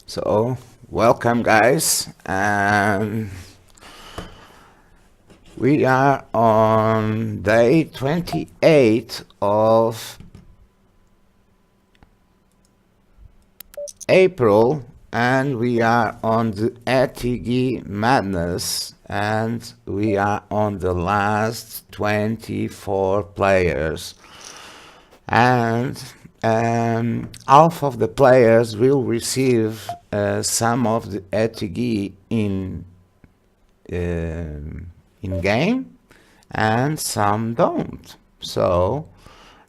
So, welcome guys. We are on day 28 of April, and we are on the ETH Madness, and we are on the last 24 players. And half of the players will receive some of the ETH in game, and some don't. So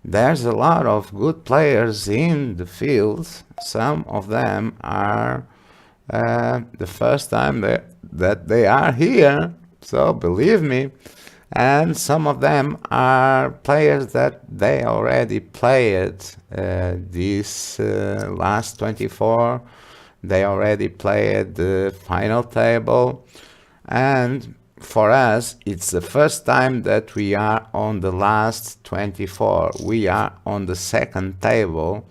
there's a lot of good players in the field. Some of them are the first time that they are here, so believe me. And some of them are players that they already played this last 24. They already played the final table, and for us it's the first time that we are on the last 24. We are on the second table,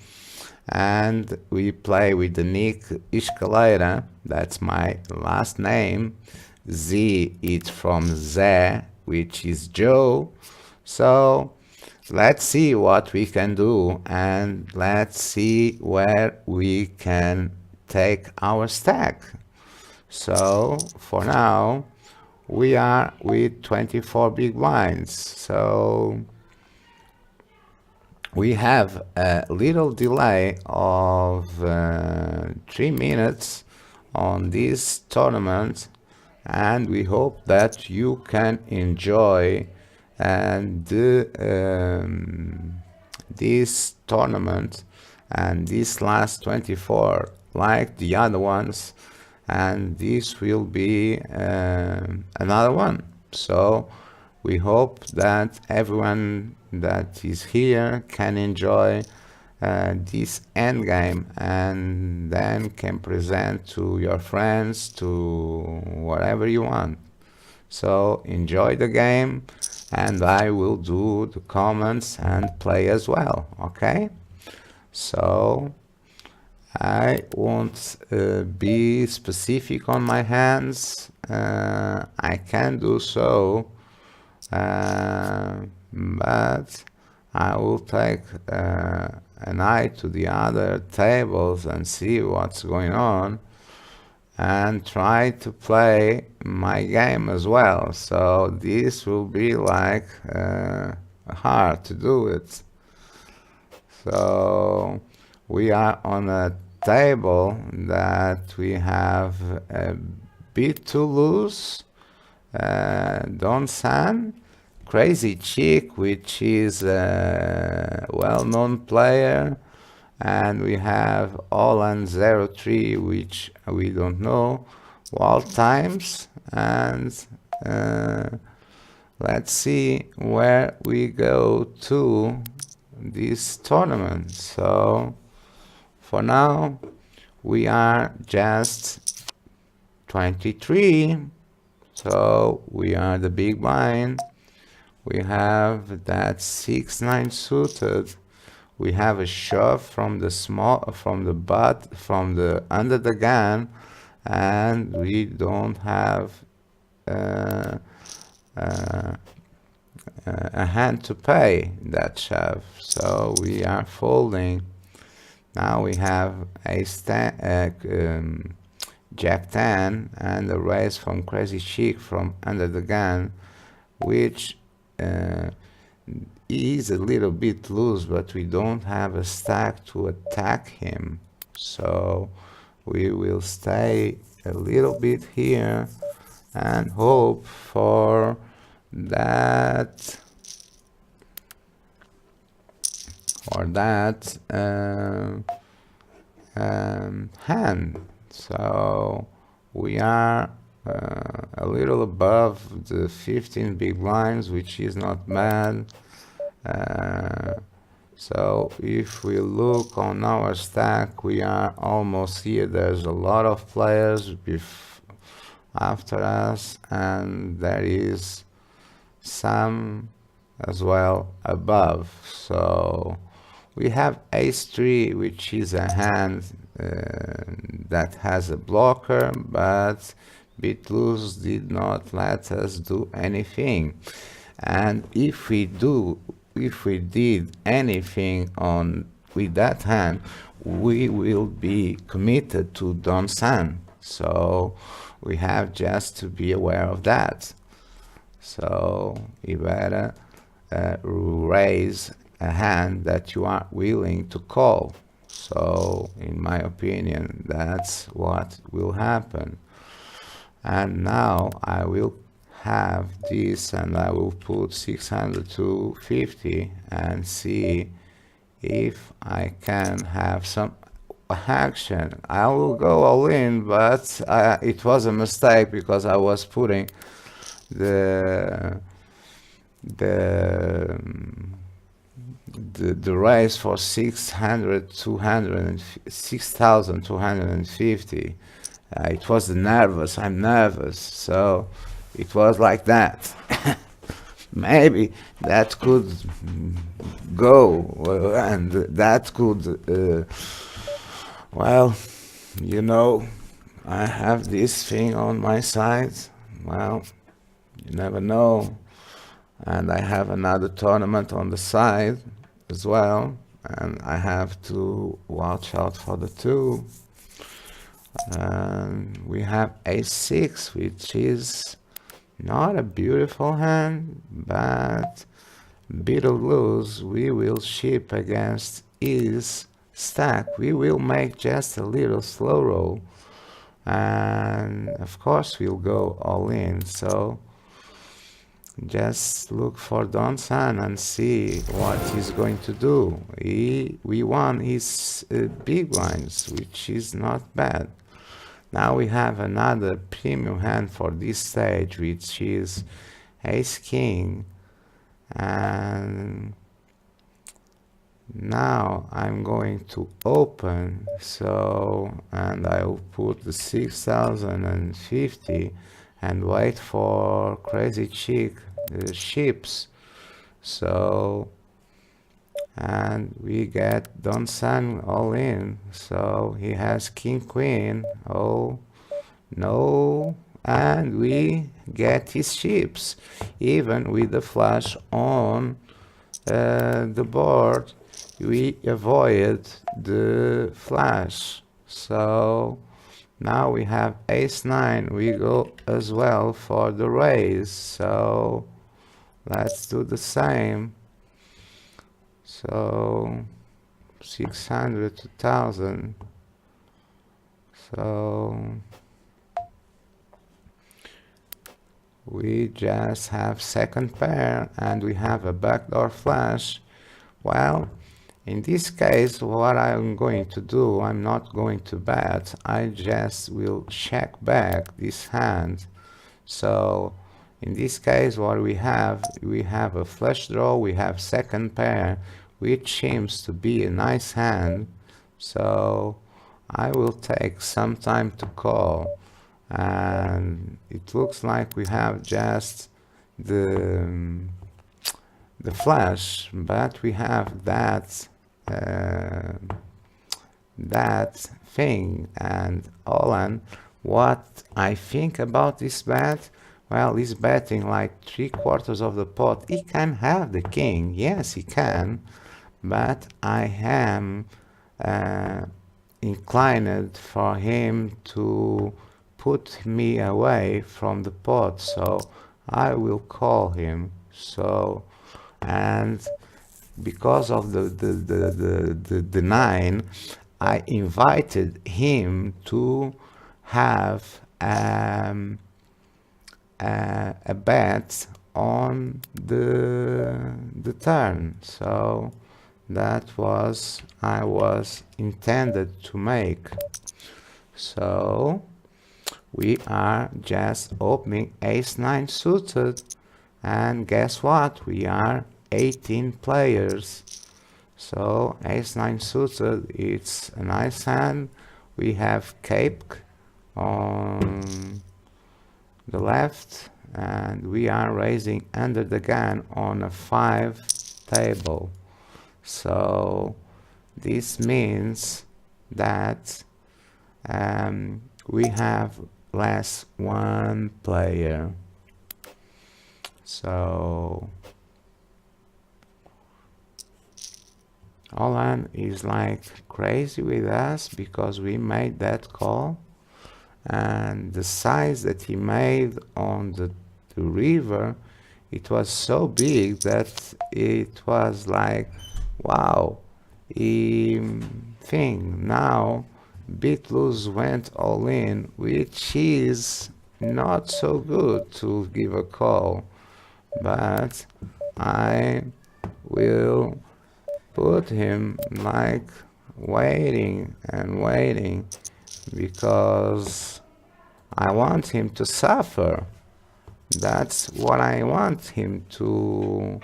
and we play with the nick Escalera. That's my last name. Z, it's from Z, which is Joe. So let's see what we can do, and let's see where we can take our stack. So for now we are with 24 big blinds, so we have a little delay of 3 minutes on this tournament, and we hope that you can enjoy this tournament and this last 24 like the other ones, and this will be another one. So we hope that everyone that is here can enjoy this end game, and then can present to your friends, to whatever you want. So enjoy the game, and I will do the comments and play as well. Okay, so I won't be specific on my hands. I can do so, but I will take an eye to the other tables and see what's going on, and try to play my game as well. So this will be like hard to do it. So we are on a table that we have a bit to lose. Don San, Crazy Chick, which is a well-known player, and we have Olan03, which we don't know, Walt Times, and let's see where we go to this tournament. So for now we are just 23, so we are the big blind. We have that 6-9 suited. We have a shove from the under the gun, and we don't have a hand to pay that shove, so we are folding. Now we have Jack 10 and a raise from Crazy Chic from under the gun, which is a little bit loose, but we don't have a stack to attack him, so we will stay a little bit here and hope for that hand. So we are a little above the 15 big blinds, which is not bad. So if we look on our stack, we are almost here. There's a lot of players after us, and there is some as well above. So We have ace-3, which is a hand that has a blocker, but bit loose did not let us do anything. And if we did anything on with that hand, we will be committed to Don San. So we have just to be aware of that. So you better raise a hand that you are willing to call. So in my opinion, that's what will happen. And now I will have this, and I will put 600 to 50 and see if I can have some action. I will go all in, but it was a mistake because I was putting the raise for 6,250. It was nervous. I'm nervous, so it was like that. Maybe that could go, and that could, well, you know, I have this thing on my side. Well, you never know. And I have another tournament on the side as well, and I have to watch out for the two. And we have a6, which is not a beautiful hand, but bit of loose. We will ship against his stack. We will make just a little slow roll, and of course we'll go all in. So just look for Don San and see what he's going to do. We won his big blinds, which is not bad. Now we have another premium hand for this stage, which is Ace King. And now I'm going to open, and I'll put the 6,050 and wait for Crazy Chick ships. So, and we get Don San all in. So he has King Queen. Oh no, and we get his ships, even with the flush on the board. We avoid the flash. So now we have ace-9. We go as well for the raise. So let's do the same. So 600 to 1,000. So we just have second pair, and we have a backdoor flush. Well, in this case, what I'm going to do, I'm not going to bet. I just will check back this hand. So in this case, what we have a flush draw, we have second pair, which seems to be a nice hand. So I will take some time to call, and it looks like we have just the flash, but we have that thing. And Olan, what I think about this bet, well, he's betting like 3/4 of the pot. He can have the king, yes he can, but I am inclined for him to put me away from the pot, so I will call him. So, and because of the 9, I invited him to have a bet on the turn. So that was I was intended to make. So we are just opening ace-9 suited, and guess what? We are 18 players. So ace-9 suited, it's a nice hand. We have cape on the left, and we are raising under the gun on a 5 table. So this means that we have less one player. So Olan is like crazy with us because we made that call, and the size that he made on the river, it was so big that it was like, wow. Thing now BitLose went all in, which is not so good to give a call, but I will put him like waiting and waiting because I want him to suffer. That's what I want him to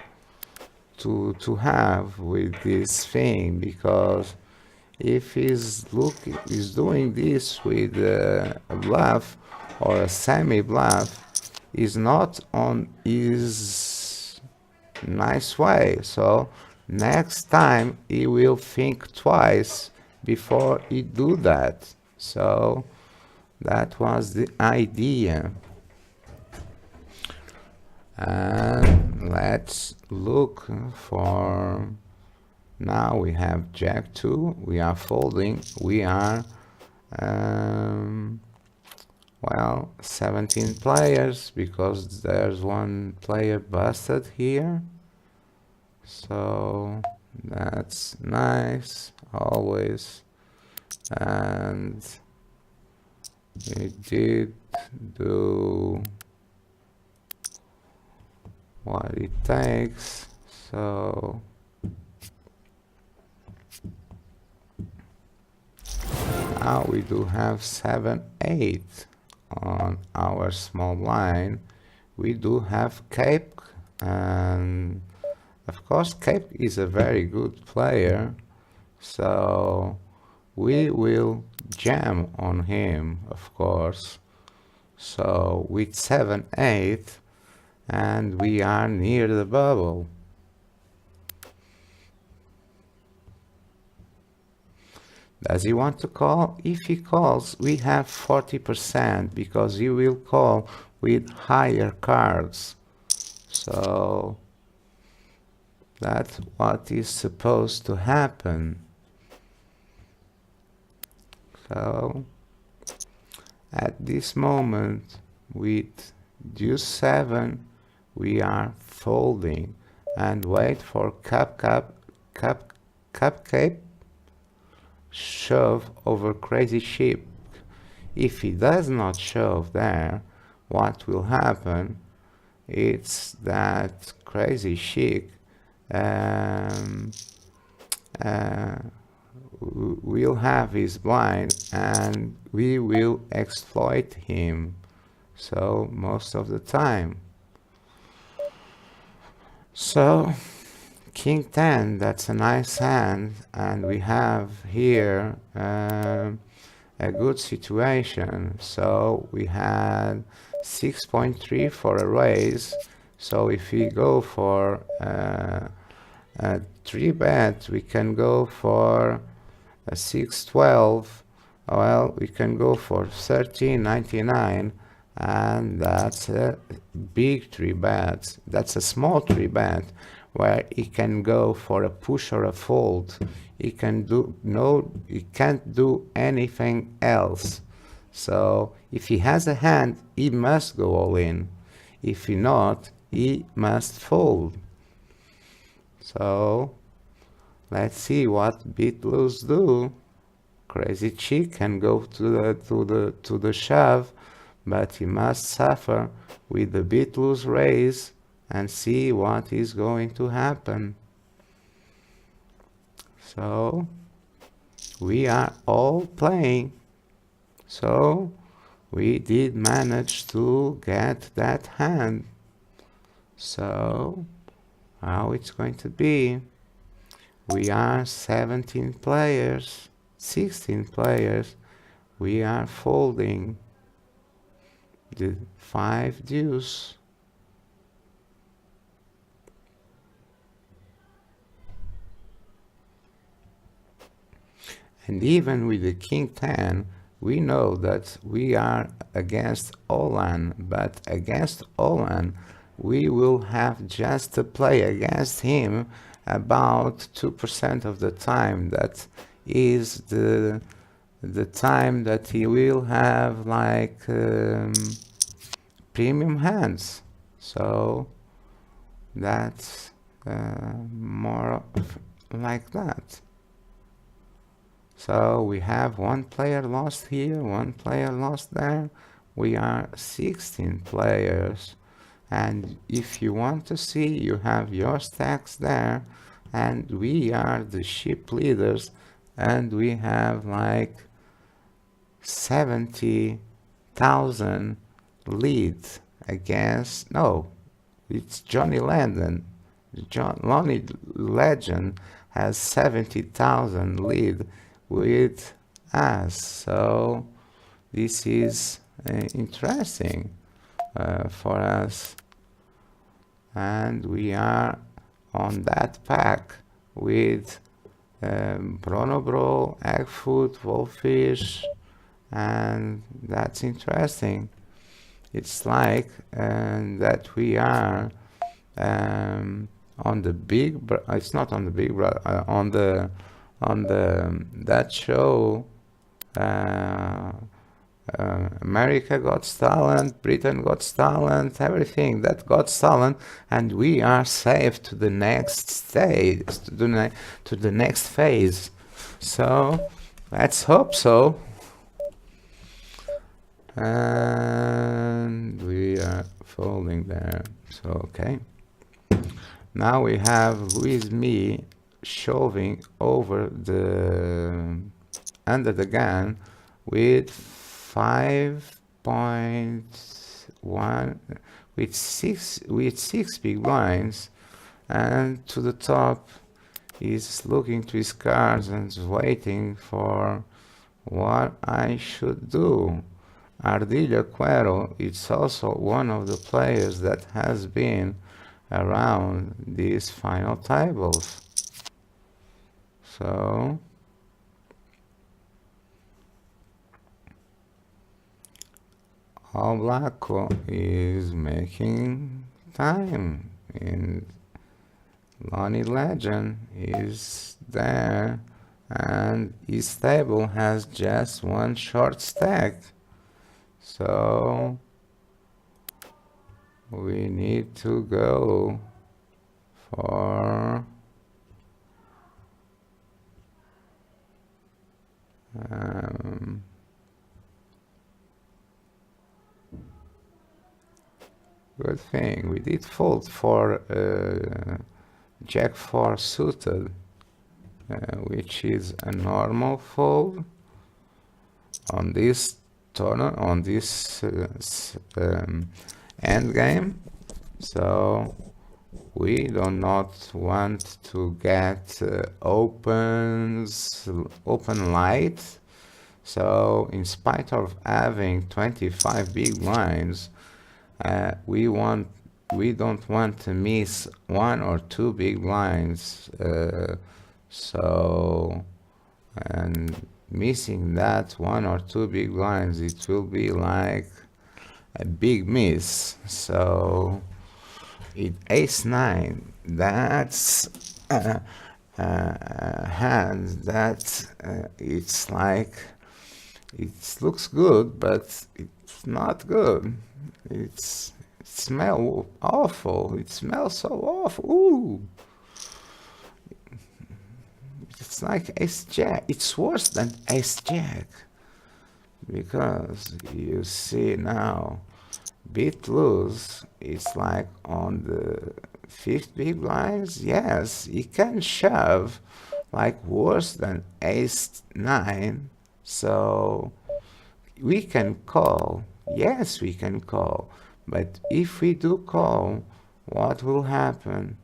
have with this thing, because if he's doing this with a bluff or a semi bluff, is not on his nice way. So next time he will think twice before he do that. So that was the idea. And let's look for, now we have Jack 2, we are folding, we are well, 17 players because there's one player busted here, so that's nice always. And we did do what it takes, so now we do have 7-8 on our small blind. We do have Cape, and of course Cape is a very good player, so we will jam on him, of course. So with 7-8, and we are near the bubble. Does he want to call? If he calls, we have 40% because he will call with higher cards. So that's what is supposed to happen. So at this moment, with deuce 7, we are folding and wait for cape shove over crazy sheep. If he does not shove there, what will happen? It's that crazy sheik will have his blind and we will exploit him, so most of the time. So King 10, that's a nice hand, and we have here a good situation. So we had 6.3 for a raise, so if we go for a 3-bet, we can go for a 612, well, we can go for 13.99, and that's a big 3-bet. That's a small 3-bet where he can go for a push or a fold. He can do he can't do anything else. So if he has a hand, he must go all in. If he not, he must fold. So let's see what BitLose do. Crazy Chick can go to the shove, but he must suffer with the BitLose raise and see what is going to happen. So we are all playing. So we did manage to get that hand. So how it's going to be? We are 17 players, 16 players. We are folding the 5 deuce. And even with the king 10, we know that we are against Olan, but against Olan, we will have just to play against him about 2% of the time. That is the time that he will have like premium hands. So that's more like that. So we have one player lost here, one player lost there. We are 16 players. And if you want to see, you have your stacks there. And we are the ship leaders. And we have like 70,000 leads against, no, it's Johnny Landon. Lonnie Legend has 70,000 lead with us. So this is interesting for us. And we are on that pack with Bronobro, Eggfoot, Wolfish, and that's interesting. It's like that we are on the big, it's not on the big brother, on the that show, America Got Talent, Britain Got Talent, everything that got talent, and we are safe to the next stage, to the next phase. So let's hope so. And we are folding there. So okay. Now we have with me shoving over the under the gun with 5.1 with six big blinds, and to the top he's looking to his cards and waiting for what I should do. Ardillo Cuero is also one of the players that has been around these final tables. So Blanco is making time, and Lonnie Legend is there, and his table has just one short stack. So we need to go for good thing we did fold for Jack 4 suited, which is a normal fold on this turn, on this end game. So we do not want to get open light. So in spite of having 25 big blinds, we don't want to miss one or two big blinds. So, and missing that one or two big blinds, it will be like a big miss. So it ace-9, that's a hand that it's like, it looks good, but it's not good. It smells awful. It smells so awful. Ooh. It's like ace-jack. It's worse than ace-jack. Because you see now, bit loose, it's like on the fifth big blinds. Yes, you can shove like worse than ace-9. So we can call. Yes, we can call. But if we do call, what will happen?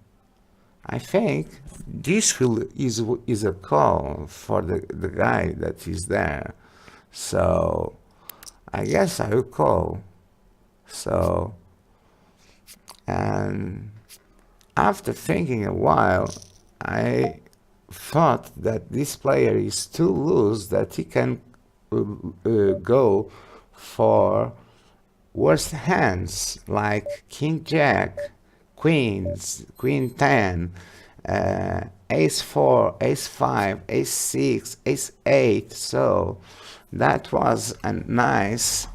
I think this is a call for the guy that is there. So I guess I will call. So, and after thinking a while, I thought that this player is too loose, that he can go for worse hands like King Jack, Queen 10, Ace 4, Ace 5, Ace 6, Ace 8. So that was a nice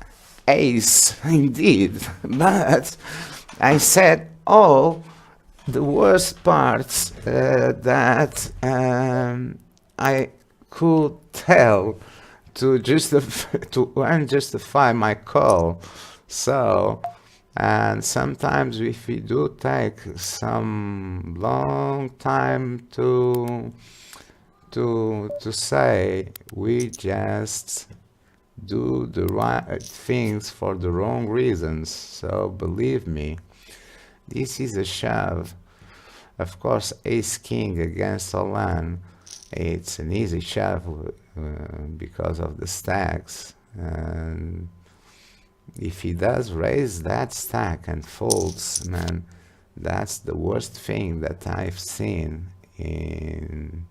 ace indeed. But I said, oh, the worst parts that I could tell to unjustify my call. So, and sometimes if we do take some long time to say, we just do the right things for the wrong reasons. So believe me, this is a shove. Of course, Ace King against Solan, it's an easy shove because of the stacks. And if he does raise that stack and folds, man, that's the worst thing that I've seen in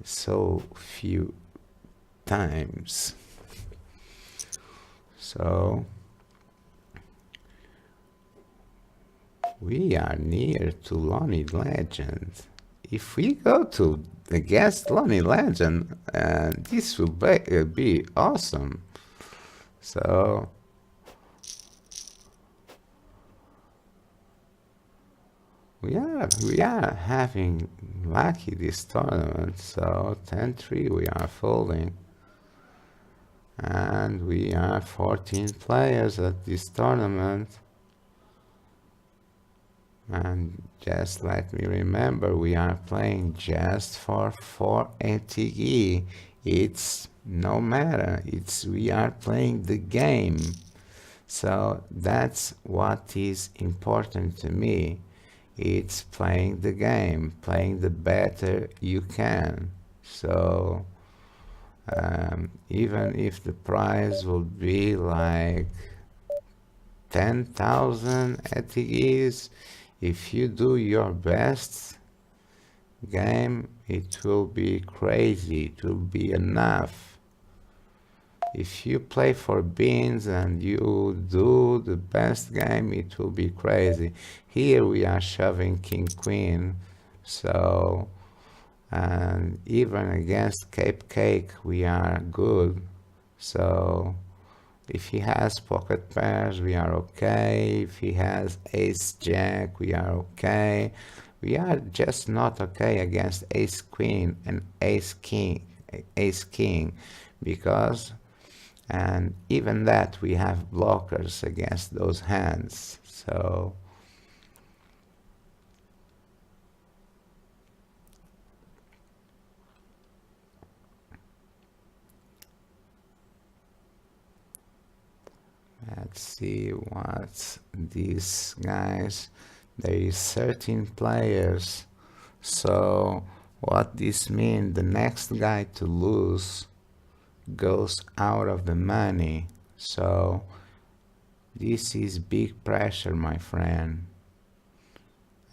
so few times. So we are near to Lonely Legend. If we go to against Lonely Legend, this will be awesome. So we are having lucky this tournament. So 10-3 we are folding, and we are 14 players at this tournament. And just let me remember, we are playing just for 4 ETH. It's no matter, we are playing the game. So that's what is important to me. It's playing the game, playing the better you can. So even if the prize will be like 10,000 ETHs, if you do your best game, it will be crazy, it will be enough. If you play for beans and you do the best game, it will be crazy. Here we are shoving King Queen, so, and even against Cape Cake we are good. So if he has pocket pairs, we are okay. If he has Ace Jack, we are okay. We are just not okay against Ace Queen and Ace King, because, and even that we have blockers against those hands. So let's see what these guys, there is 13 players. So what this means, the next guy to lose goes out of the money. So this is big pressure, my friend.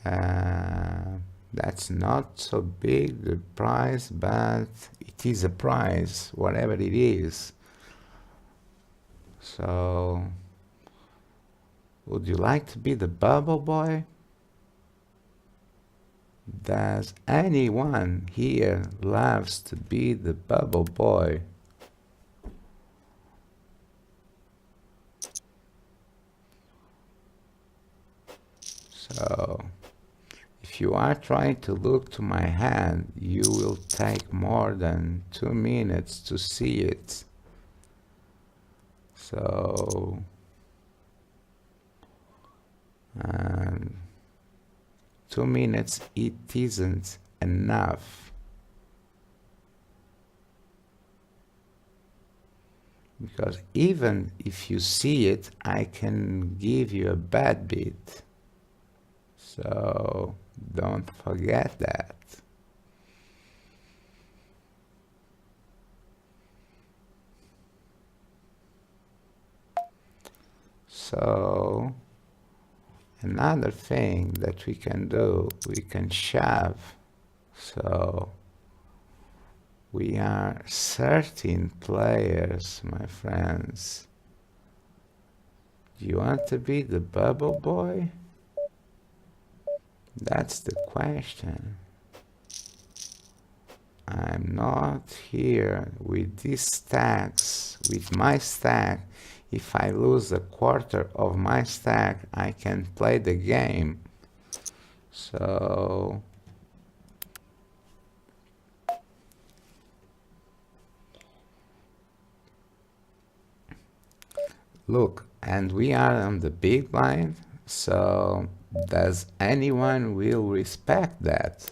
That's not so big, the prize, but it is a prize, whatever it is. So would you like to be the bubble boy? Does anyone here loves to be the bubble boy? So if you are trying to look to my hand, you will take more than 2 minutes to see it. So, and 2 minutes, it isn't enough. Because even if you see it, I can give you a bad bit. So don't forget that. So, another thing that we can do, we can shove. So we are 13 players, my friends. Do you want to be the bubble boy? That's the question. I'm not here with these stacks, with my stack. If I lose a quarter of my stack, I can play the game. So look, and we are on the big blind, so does anyone will respect that?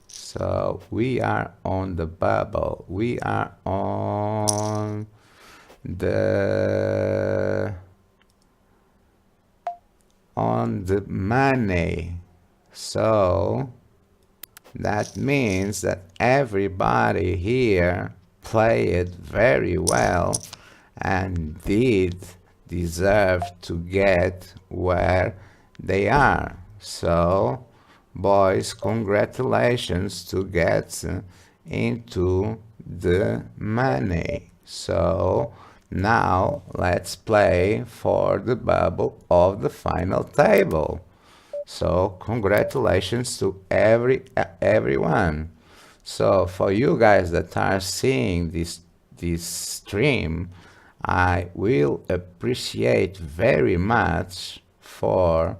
So we are on the bubble, we are on the money, so that means that everybody here played very well and did deserve to get where they are. So boys, congratulations to get into the money. So now let's play for the bubble of the final table. So congratulations to everyone. So for you guys that are seeing this stream, I will appreciate very much for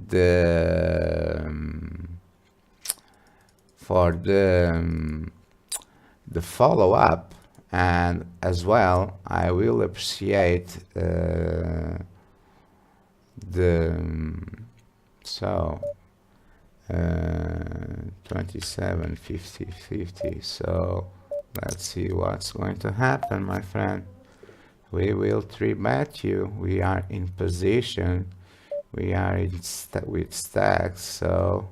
the follow up, and as well I will appreciate so 27 50 50. So let's see what's going to happen, my friend. We will 3-bet you. We are in position, we are in with stacks, so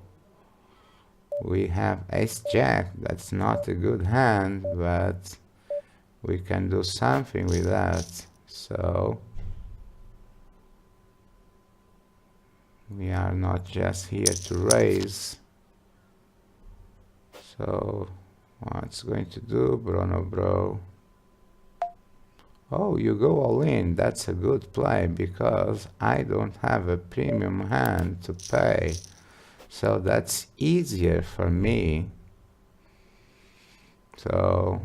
we have ace jack. That's not a good hand, but we can do something with that. So we are not just here to raise. So what's going to do, Bruno bro? Oh, you go all in. That's a good play because I don't have a premium hand to pay. So that's easier for me. So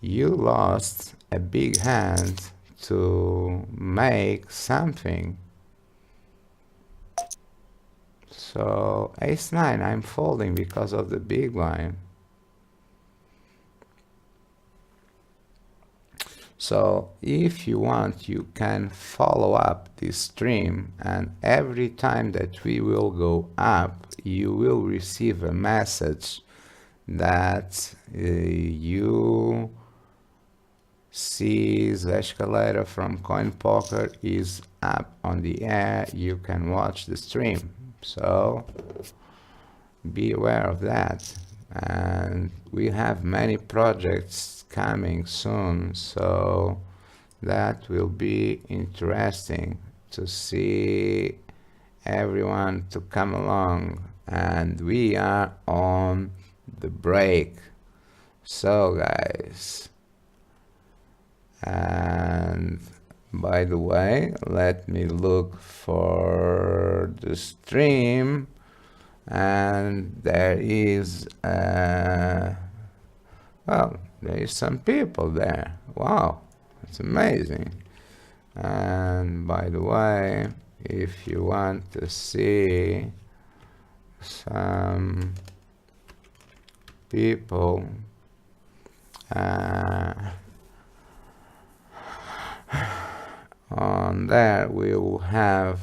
you lost a big hand to make something. So ace 9, I'm folding because of the big line. So if you want, you can follow up this stream, and every time that we will go up, you will receive a message that you see the escalator from Coin Poker is up on the air. You can watch the stream. So be aware of that. And we have many projects coming soon, so that will be interesting to see everyone to come along. And we are on the break, so guys, and by the way, let me look for the stream, and there is well, there is some people there. Wow, it's amazing. And by the way, if you want to see some people on there, we will have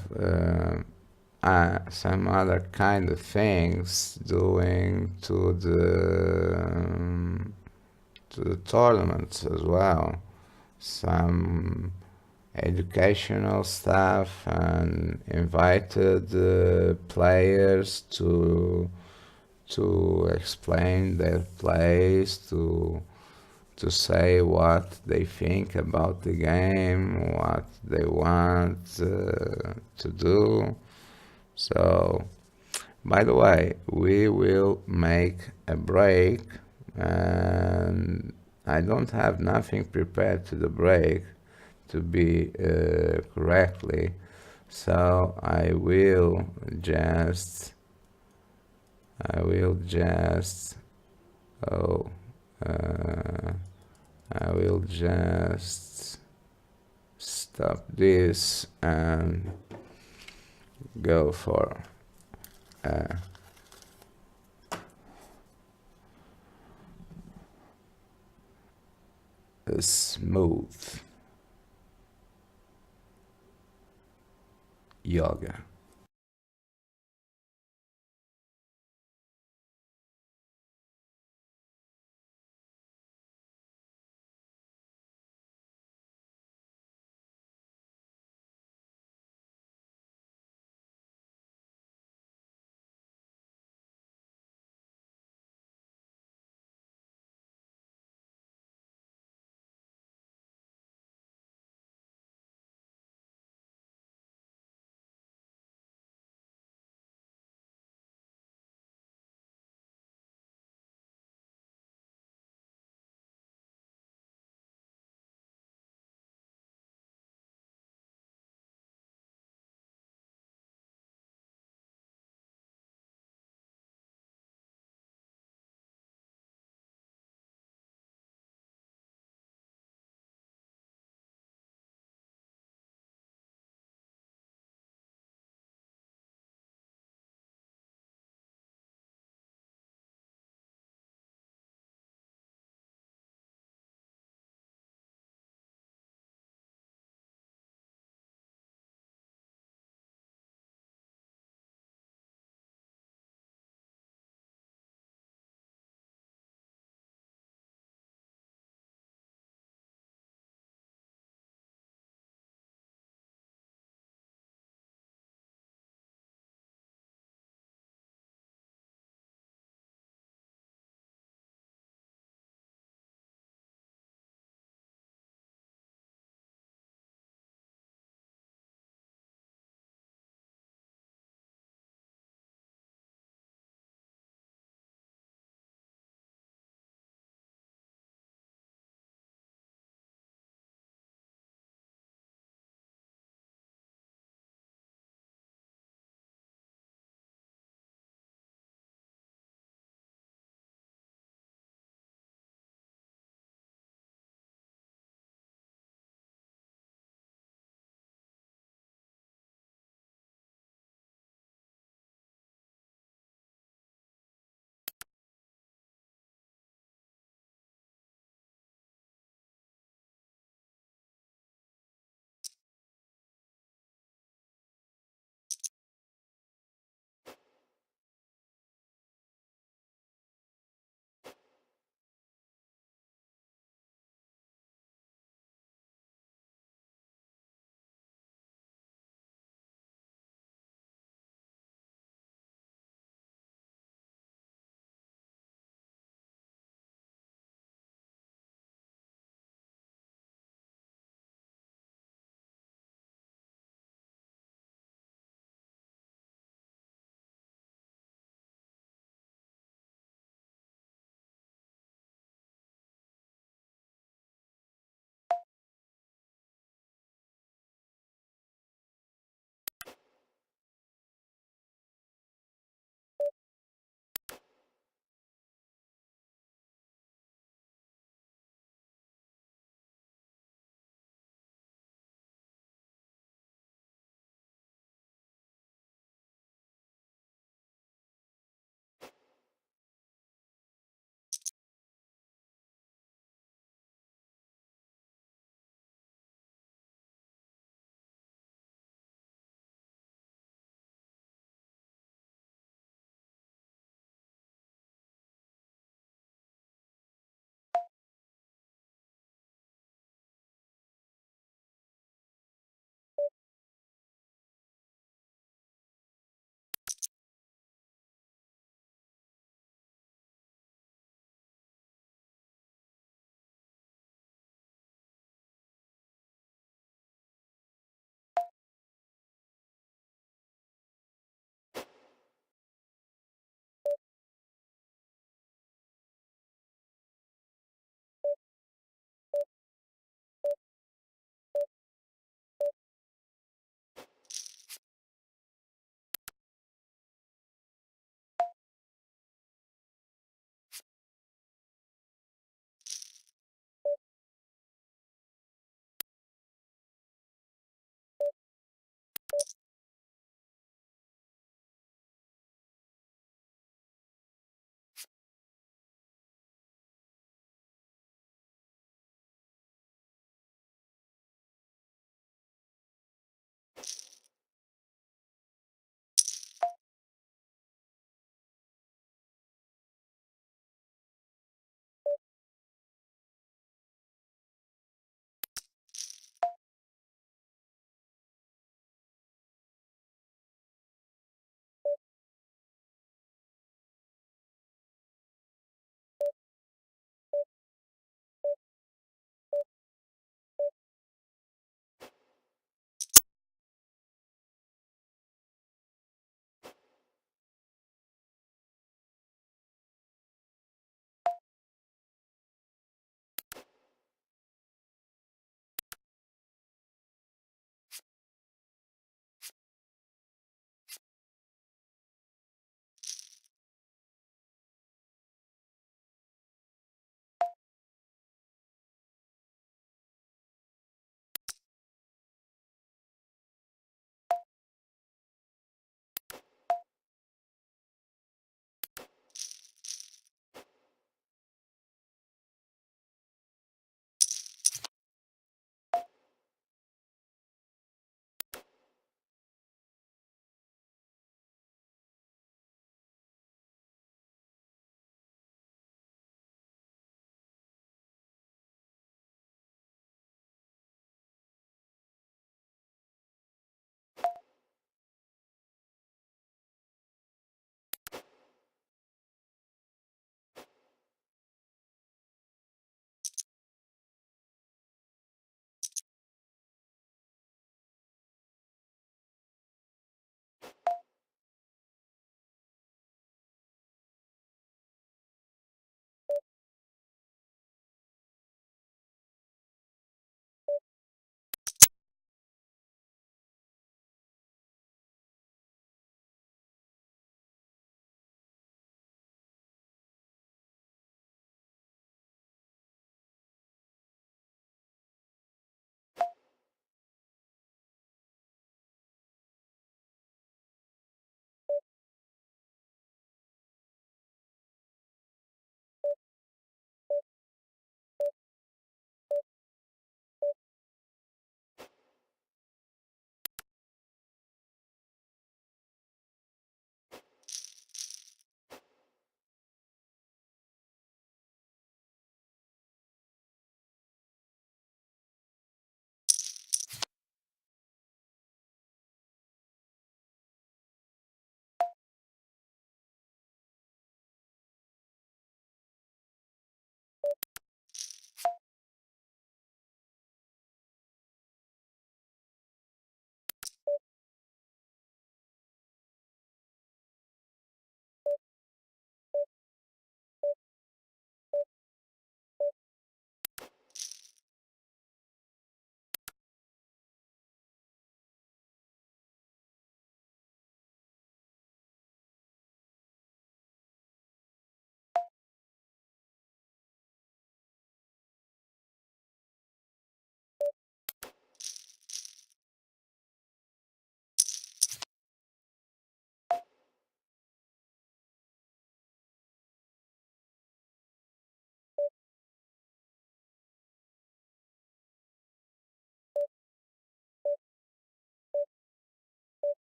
some other kind of things doing to the tournaments as well, some educational stuff, and invited players to explain their plays, to say what they think about the game, what they want to do. So, by the way, we will make a break, and I don't have nothing prepared to the break to be correctly, so I will just oh I will just stop this and go for a smooth yoga.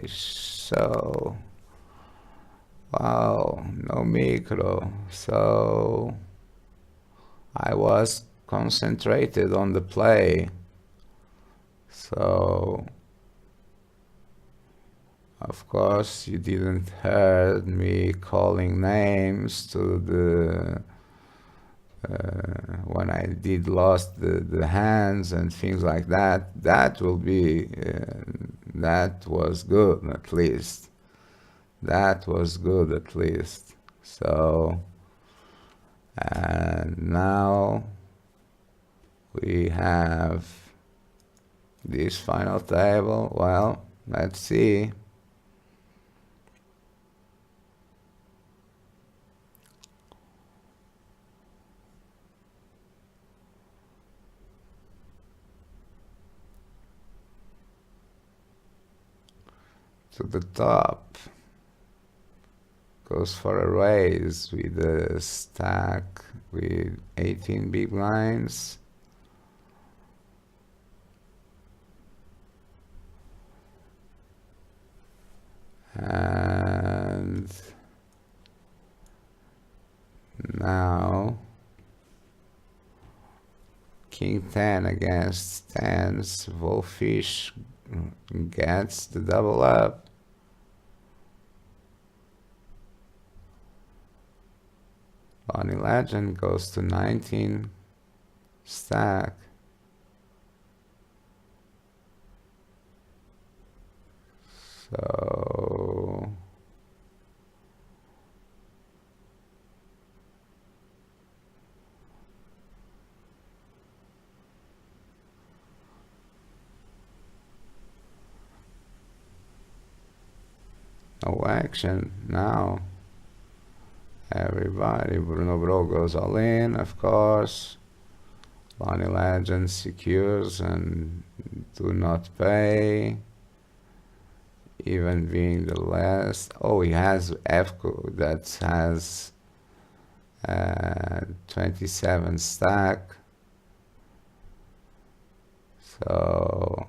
So, wow, no micro. So I was concentrated on the play. So of course you didn't heard me calling names to the when I did lost the hands and things like that. That will be that was good at least. That was good at least. So and now we have this final table. Well, let's see. To the top goes for a raise with a stack with 18 big blinds. And now King 10 against 10s, Wolfish gets the double up. Bonnie Legend goes to 19 stack. So no action now. Everybody, Bruno Bro goes all in, of course. Bonnie Legend secures and do not pay. Even being the last. Oh, he has FCO that has 27 stack. So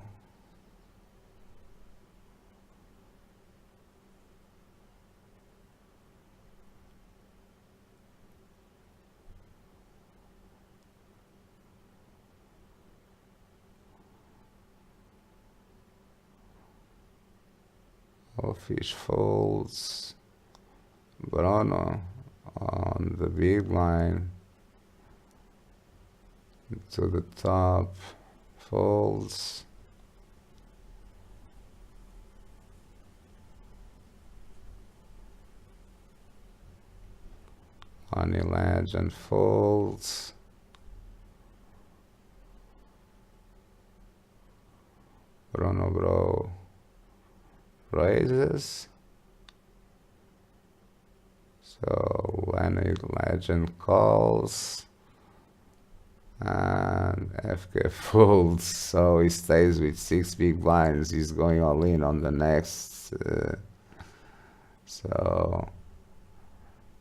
Fish folds. Bruno on the big line to the top, folds. Honey Legend folds. Bruno Bro raises. So Lenny Legend calls and FK folds, so he stays with 6 big blinds. He's going all in on the next. So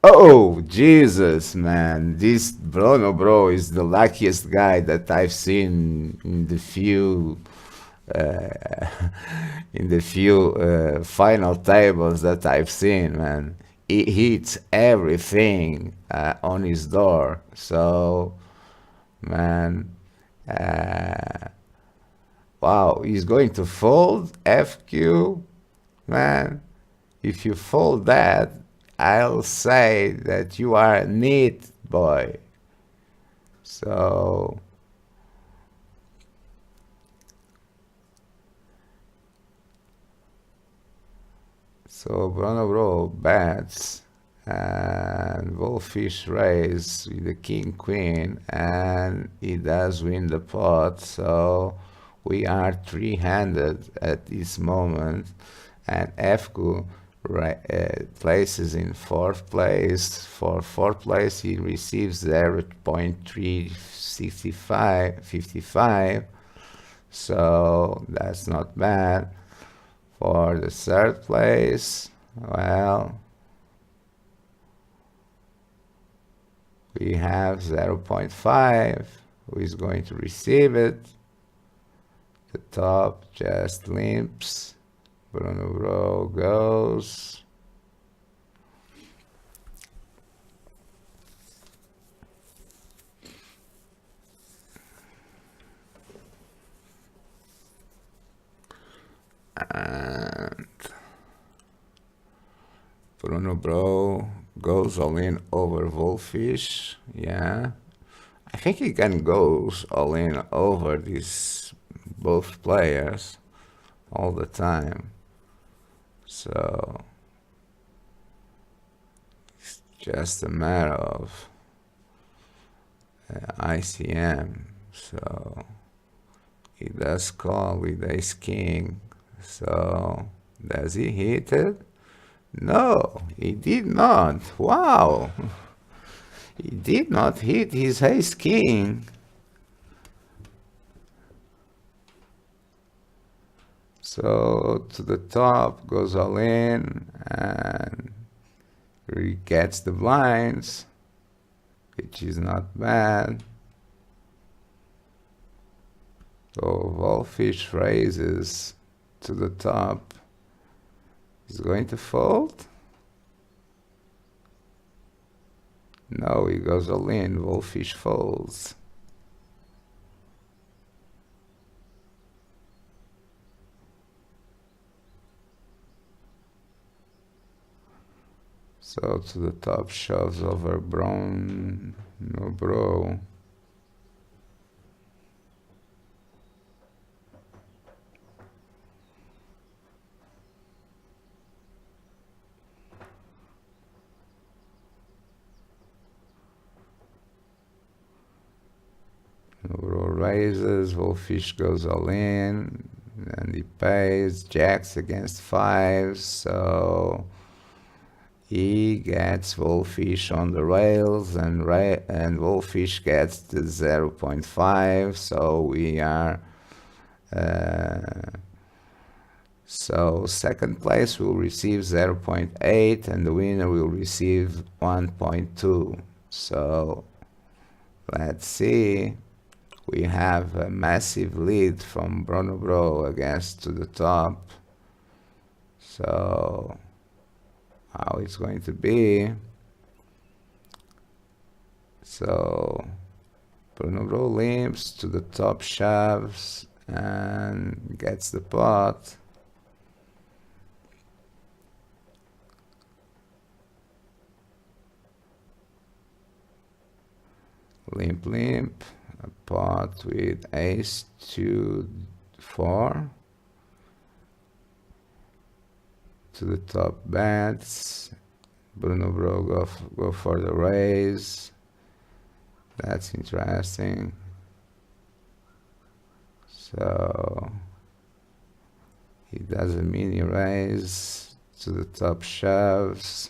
oh Jesus, man, this Bruno Bro is the luckiest guy that I've seen in the few final tables that I've seen, man. He hits everything on his door. So, man, wow, he's going to fold FQ, man. If you fold that, I'll say that you are a neat boy. So Bruno Bro bets and Wolfish raise with the King Queen, and he does win the pot. So we are three-handed at this moment, and FQ places in 4th place. For 4th place, he receives 0.355. So that's not bad. For the 3rd place, well, we have 0.5. Who is going to receive it? The top just limps. Bruno Bro goes. And Bruno Bro goes all in over Wolfish. Yeah. I think he can go all in over these both players all the time. So it's just a matter of ICM. So he does call with ace king. So does he hit it? No, he did not. Wow. He did not hit his ace king. So to the top, goes all in, and he gets the blinds, which is not bad. So Wolfish raises to the top. He's going to fold? No, he goes all in. Wolfish folds. So to the top, shoves over Brown, no Bro. No Bro raises, Wolfish goes all in, and he pays jacks against fives, so he gets Wolfish on the rails, and Wolfish gets the 0.5, so we are so second place will receive 0.8 and the winner will receive 1.2. So let's see. We have a massive lead from Bruno Bro against to the top. So how it's going to be? So Bruno Bro limps to the top, shoves and gets the pot. Limp, limp, a pot with ace 2, 4. To the top bets. Bruno Bro go for the raise. That's interesting. So he does a mini raise to the top, shoves.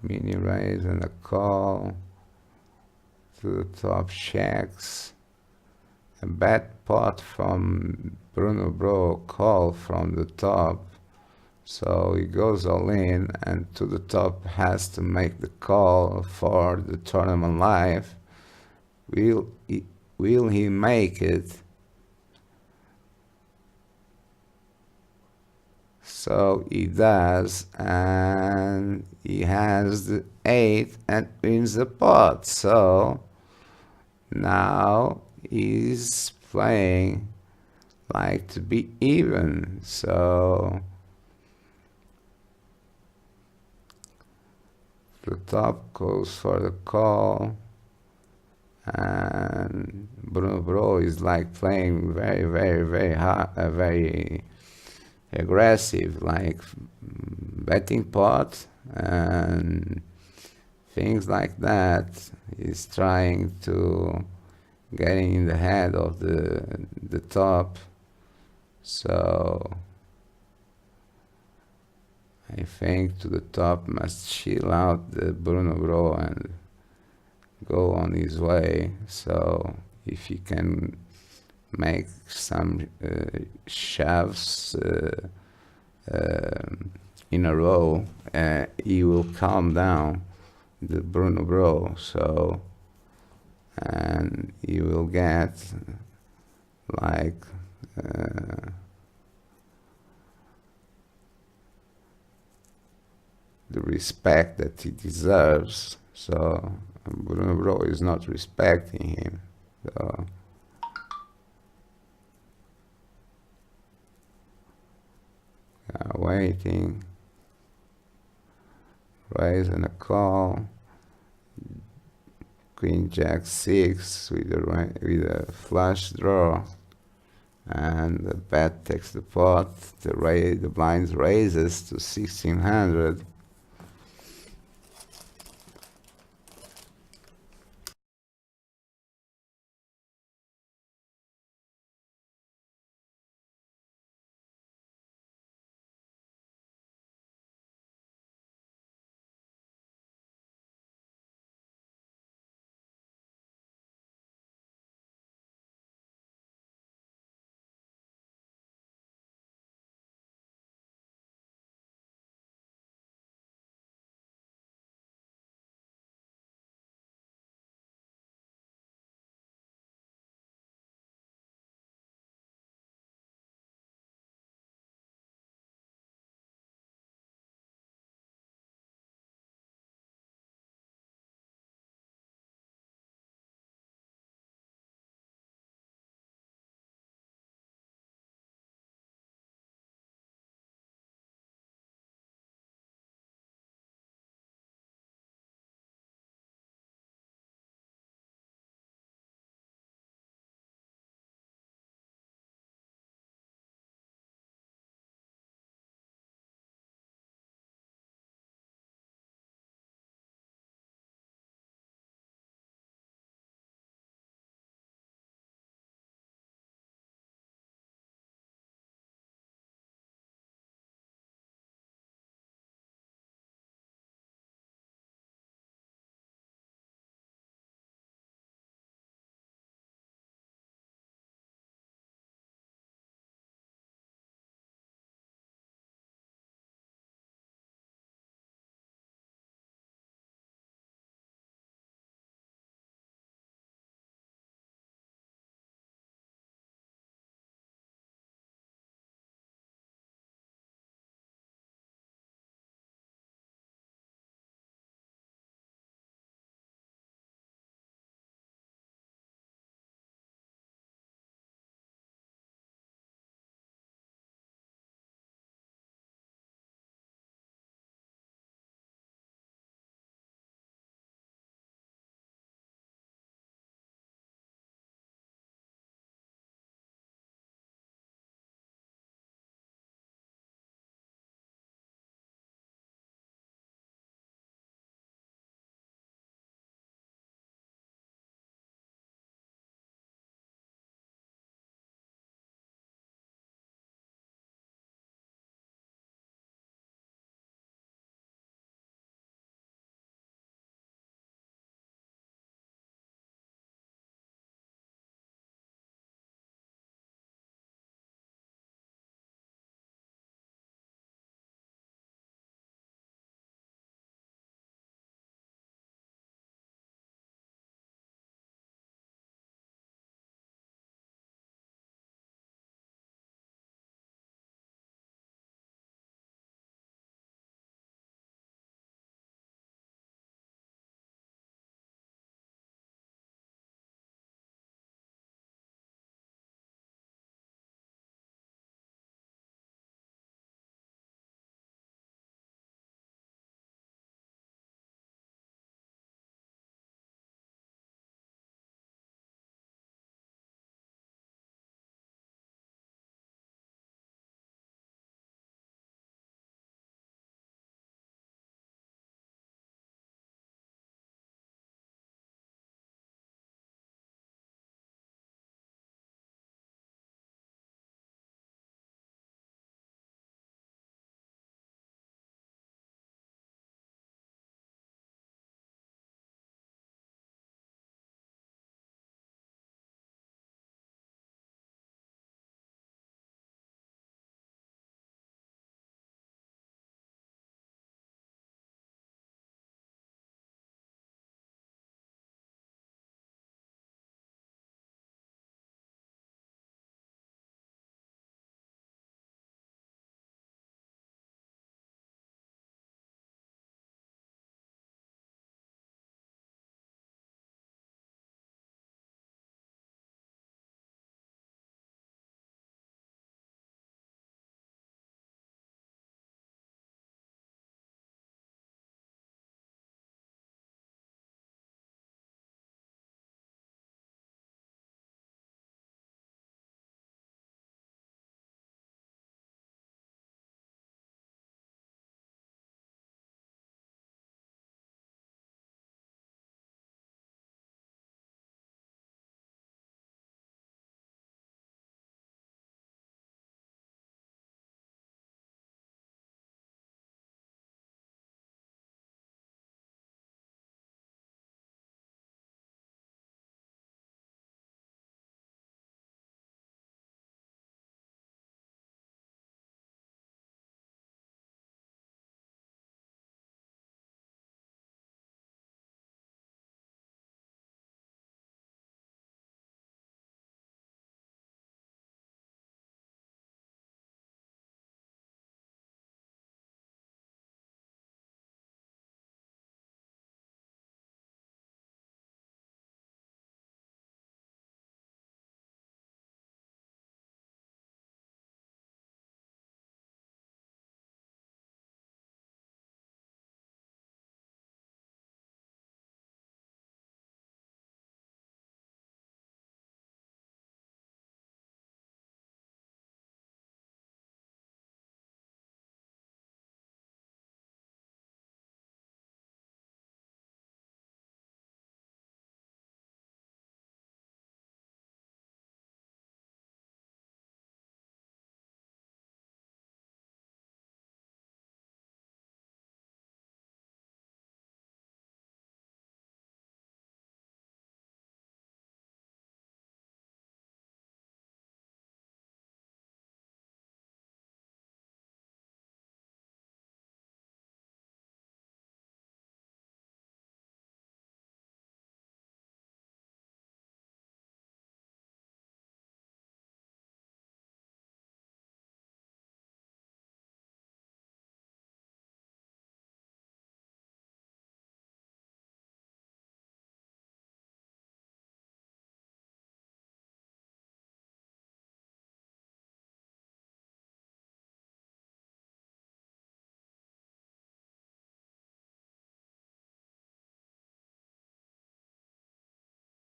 Mini raise and a call to the top, checks. A bad pot from Bruno Bro, call from the top. So he goes all in, and to the top has to make the call for the tournament life. Will he make it? So he does, and he has the 8 and wins the pot. So now he's playing like to be even. So the top goes for the call, and Bruno Bro is like playing very hard, very aggressive, like betting pot and things like that. He's trying to get in the head of the top. So I think to the top must chill out the Bruno Bro and go on his way. So if he can make some shoves in a row, he will calm down the Bruno Bro. So and you will get like the respect that he deserves. So Bruno Bro is not respecting him. So waiting, raise and a call, Queen Jack 6 with a flush draw, and the bet takes the pot. The blinds raises to 1600.